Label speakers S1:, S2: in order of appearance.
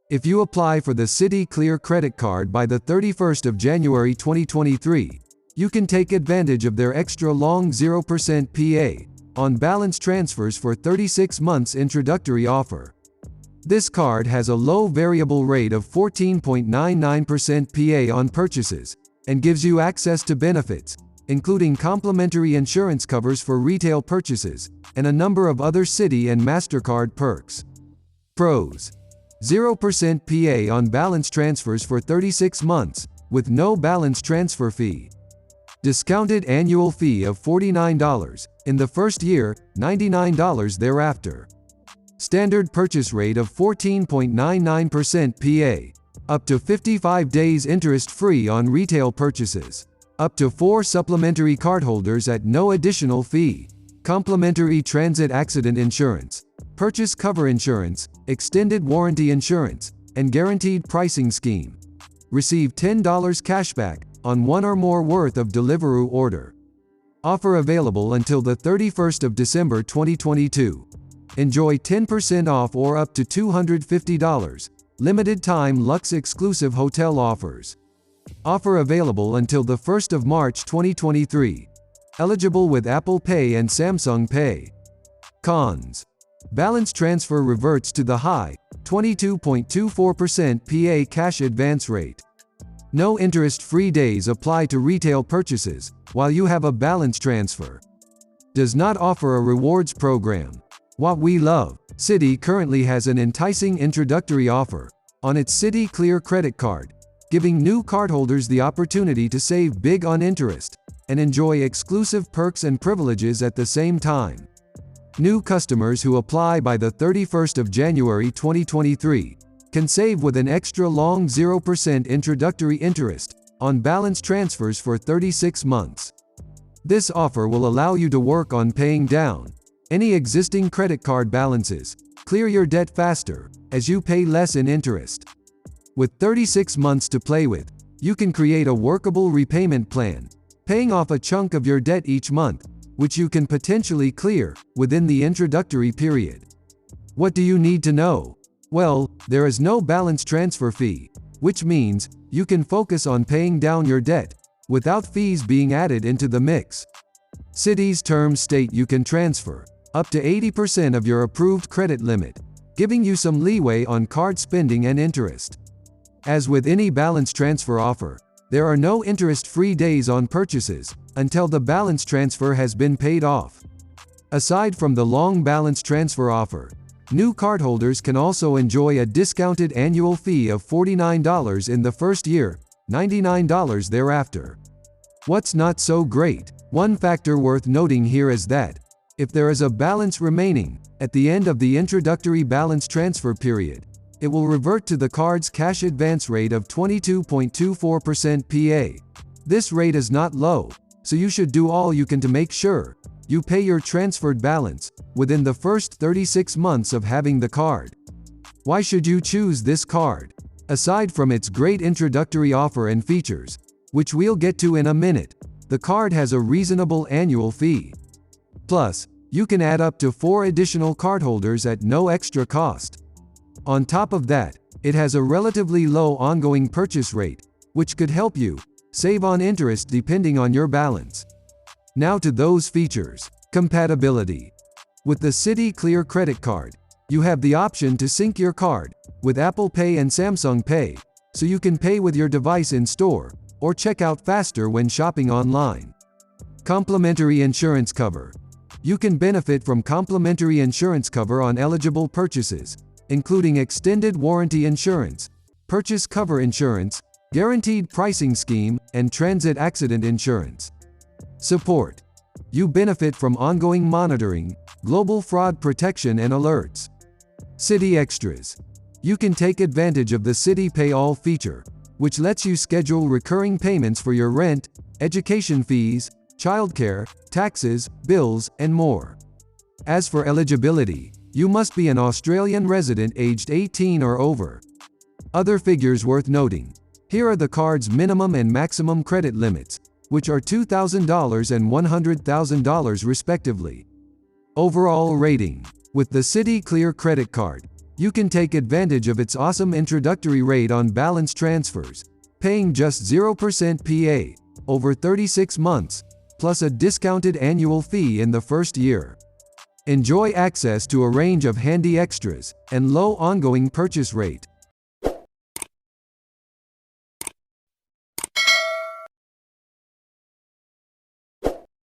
S1: If you apply for the Citi Clear credit card by the 31st of January 2023, you can take advantage of their extra long 0% PA on balance transfers for 36 months introductory offer. This card has a low variable rate of 14.99% PA on purchases and gives you access to benefits, including complimentary insurance covers for retail purchases and a number of other Citi and mastercard perks. Pros: 0% PA on balance transfers for 36 months, with no balance transfer fee. Discounted annual fee of $49 in the first year, $99 thereafter. Standard purchase rate of 14.99% PA. Up to 55 days interest-free on retail purchases. Up to 4 supplementary cardholders at no additional fee. Complimentary transit accident insurance, purchase cover insurance, extended warranty insurance, and guaranteed pricing scheme. Receive $10 cashback on one or more worth of Deliveroo order. Offer available until the 31st of December 2022. Enjoy 10% off or up to $250. Limited time Lux exclusive hotel offers. Offer available until the 1st of March 2023. Eligible with Apple Pay and Samsung Pay. Cons: balance transfer reverts to the high 22.24% PA cash advance rate. No interest-free days apply to retail purchases while you have a balance transfer. Does not offer a rewards program. What we love: Citi currently has an enticing introductory offer on its Citi Clear credit card, giving new cardholders the opportunity to save big on interest and enjoy exclusive perks and privileges at the same time. New customers who apply by the 31st of January 2023 can save with an extra long 0% introductory interest on balance transfers for 36 months. This offer will allow you to work on paying down any existing credit card balances, clear your debt faster, as you pay less in interest. With 36 months to play with, you can create a workable repayment plan, paying off a chunk of your debt each month, which you can potentially clear within the introductory period. What do you need to know? Well, there is no balance transfer fee, which means you can focus on paying down your debt without fees being added into the mix. Citi's terms state you can transfer up to 80% of your approved credit limit, giving you some leeway on card spending and interest. As with any balance transfer offer, there are no interest-free days on purchases until the balance transfer has been paid off. Aside from the long balance transfer offer, new cardholders can also enjoy a discounted annual fee of $49 in the first year, $99 thereafter. What's not so great? One factor worth noting here is that if there is a balance remaining at the end of the introductory balance transfer period, it will revert to the card's cash advance rate of 22.24% PA. This rate is not low, so you should do all you can to make sure you pay your transferred balance within the first 36 months of having the card. Why should you choose this card? Aside from its great introductory offer and features, which we'll get to in a minute, the card has a reasonable annual fee. Plus, you can add up to 4 additional cardholders at no extra cost. On top of that, it has a relatively low ongoing purchase rate, which could help you save on interest depending on your balance. Now to those features. Compatibility. With the Citi Clear credit card, you have the option to sync your card with Apple Pay and Samsung Pay, so you can pay with your device in store or check out faster when shopping online. Complimentary insurance cover. You can benefit from complimentary insurance cover on eligible purchases, including extended warranty insurance, purchase cover insurance, guaranteed pricing scheme, and transit accident insurance. Support. You benefit from ongoing monitoring, global fraud protection and alerts. Citi Extras. You can take advantage of the Citi Pay All feature, which lets you schedule recurring payments for your rent, education fees, childcare, taxes, bills, and more. As for eligibility, you must be an Australian resident aged 18 or over. Other figures worth noting. Here are the card's minimum and maximum credit limits, which are $2,000 and $100,000 respectively. Overall rating. With the Citi Clear credit card, You can take advantage of its awesome introductory rate on balance transfers, paying just 0% PA, over 36 months, plus a discounted annual fee in the first year. Enjoy access to a range of handy extras, and low ongoing purchase rate.